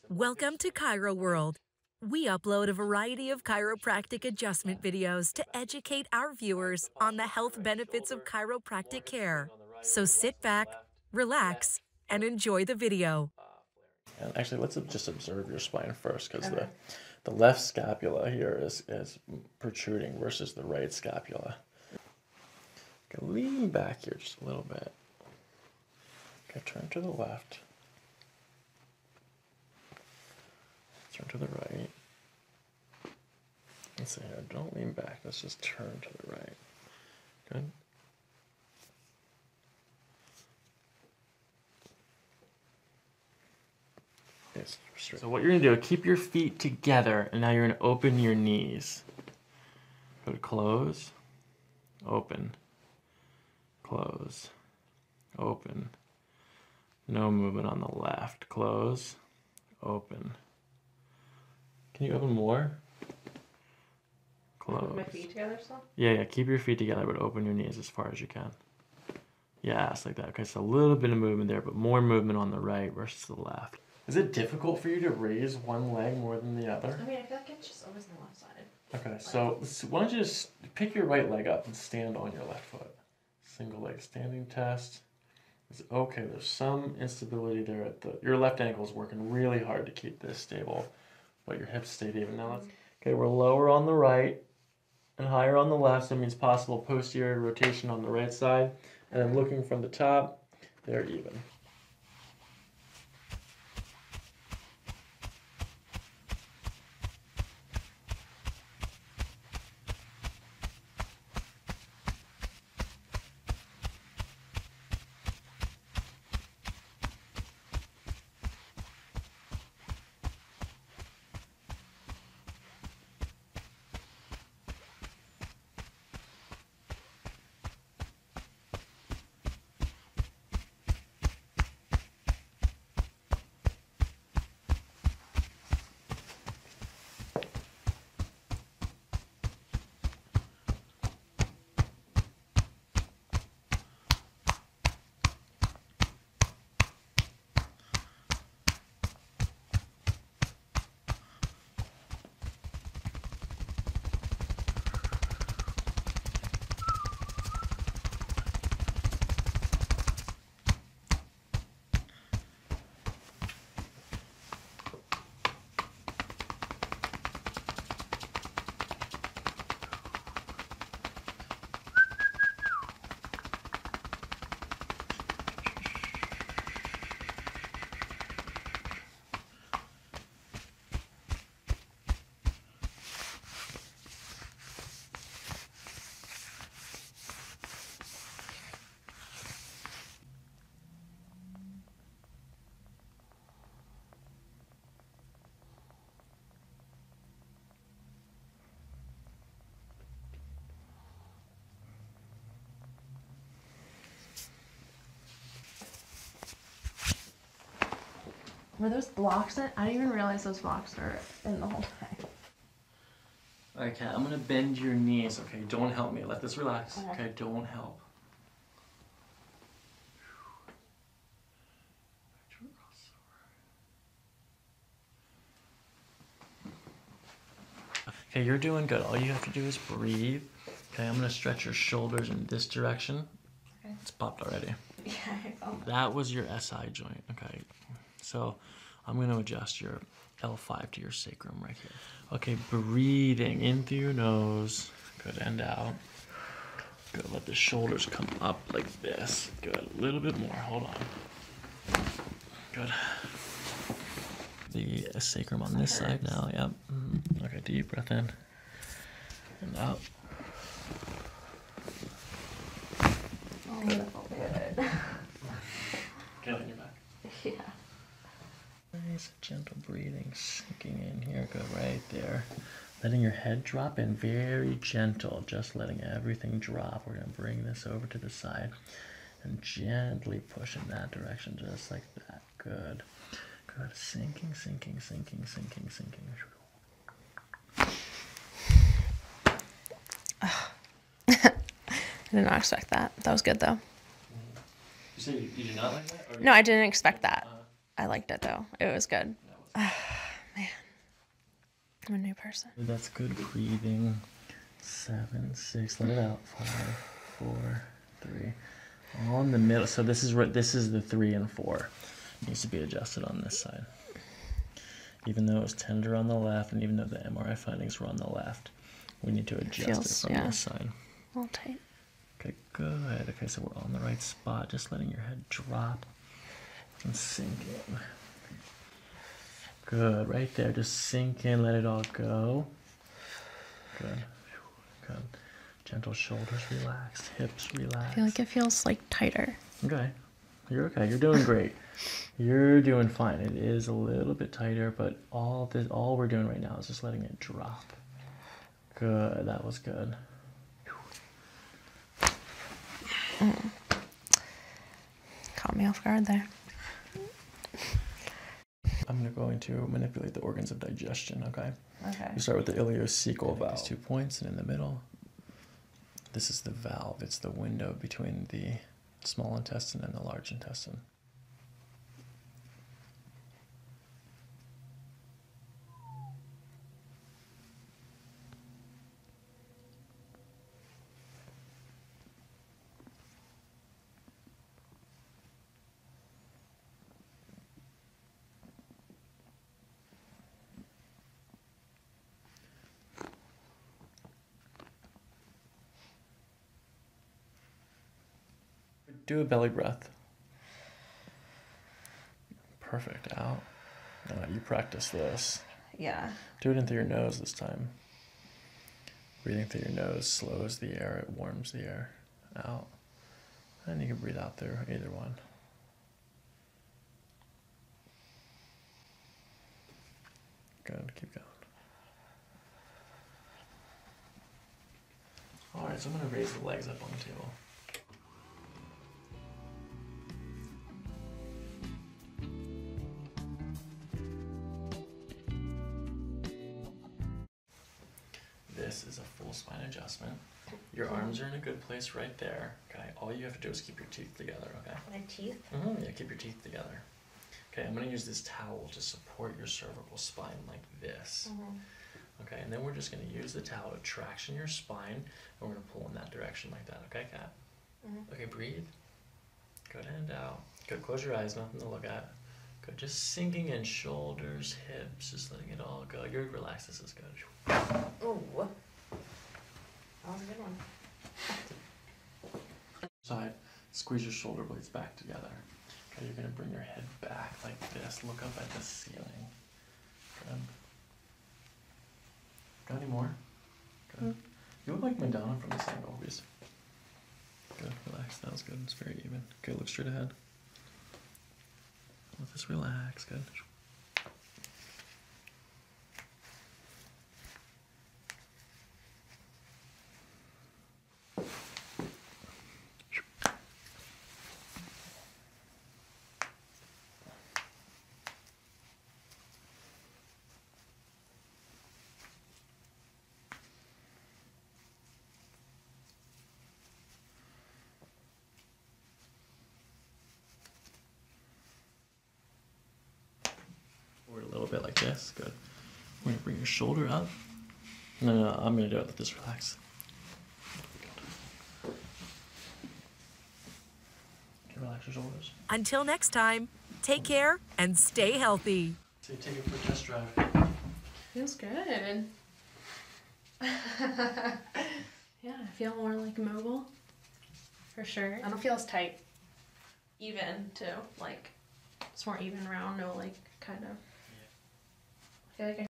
Welcome to Chiro World. We upload a variety of chiropractic adjustment videos to educate our viewers on the health benefits of chiropractic care. So sit back, relax, and enjoy the video. And actually, let's just observe your spine first, because the left scapula here is protruding versus the right scapula. Okay, lean back here just a little bit. Okay, turn to the left. Turn to the right. Let's see here. Don't lean back. Let's just turn to the right. Good. Yes, straight. So what you're going to do, keep your feet together, and now you're going to open your knees. Go to close, open, close, open. No movement on the left. Close, open. Can you open more? Close. Put my feet together still? Yeah, keep your feet together, but open your knees as far as you can. Yeah, it's like that. Okay, so a little bit of movement there, but more movement on the right versus the left. Is it difficult for you to raise one leg more than the other? I mean, I feel like it's just always on the left side. Okay, so why don't you just pick your right leg up and stand on your left foot. Single leg standing test. It's okay, there's some instability there at your left ankle is working really hard to keep this stable, but your hips stayed even. Now okay, we're lower on the right and higher on the left, so it means possible posterior rotation on the right side, and then looking from the top, they're even. Were those blocks in? I didn't even realize those blocks were in the whole time. Okay, I'm gonna bend your knees. Okay, don't help me. Let this relax. Okay, don't help. Okay, you're doing good. All you have to do is breathe. Okay, I'm gonna stretch your shoulders in this direction. Okay. It's popped already. Yeah, I felt that was your SI joint. Okay, so I'm gonna adjust your L5 to your sacrum right here. Okay, breathing in through your nose. Good, and out. Good, let the shoulders come up like this. Good, a little bit more, hold on. Good. The sacrum on this side now, yep. Okay, deep breath in and out. oh, that felt good. Get on your back. Yeah. Nice, gentle breathing, sinking in here. Good, right there. Letting your head drop in, very gentle, just letting everything drop. We're gonna bring this over to the side and gently push in that direction, just like that. Good. Good. Sinking, sinking, sinking, sinking, sinking. I did not expect that. That was good, though. You said you did not like that? Or No, I didn't expect that. I liked it, though. It was good. That was Man, I'm a new person. That's good breathing. 7, 6, let it out. 5, 4, 3. All in the middle. So this is the 3 and 4. Needs to be adjusted on this side. Even though it was tender on the left, and even though the MRI findings were on the left, we need to adjust it from this side. A little tight. Okay, good. Okay, so we're on the right spot. Just letting your head drop and sink in. Good, right there. Just sink in, let it all go. Good. Good. Gentle shoulders relaxed, hips relaxed. I feel like it feels like tighter. Okay. You're okay. You're doing great. You're doing fine. It is a little bit tighter, but all we're doing right now is just letting it drop. Good. That was good. Caught me off guard there. I'm going to manipulate the organs of digestion, okay? Okay. We start with the ileocecal valve. These 2 points, and in the middle, this is the valve. It's the window between the small intestine and the large intestine. Do a belly breath. Perfect. Out. You practice this. Yeah. Do it in through your nose this time. Breathing through your nose slows the air. It warms the air. Out. And you can breathe out through either one. Good. Keep going. All right, so I'm going to raise the legs up on the table. This is a full spine adjustment. Your arms are in a good place right there. Okay. All you have to do is keep your teeth together. Okay. My teeth? Yeah. Keep your teeth together. Okay. I'm gonna use this towel to support your cervical spine like this. Okay. And then we're just gonna use the towel to traction your spine, and we're gonna pull in that direction like that. Okay, Kat? Okay. Breathe. Good. And out. Good. Close your eyes. Nothing to look at. Good. Just sinking in shoulders, hips, just letting it all go. You're relaxed. This is good. Oh, that was a good one. Side, squeeze your shoulder blades back together. Okay, you're gonna bring your head back like this. Look up at the ceiling. Good. Got any more? Good. You look like Madonna from this angle, please. Good. Relax. That was good. It's very even. Okay, look straight ahead. Let this relax. Good. A little bit like this. Good. We're gonna bring your shoulder up. No, I'm gonna do it. Let this relax. Okay, relax your shoulders. Until next time, take care and stay healthy. So you take it for a test drive. Feels good. Yeah, I feel more like mobile. For sure. I don't feel as tight. Even too. Like it's more even around, no like kind of. I feel like I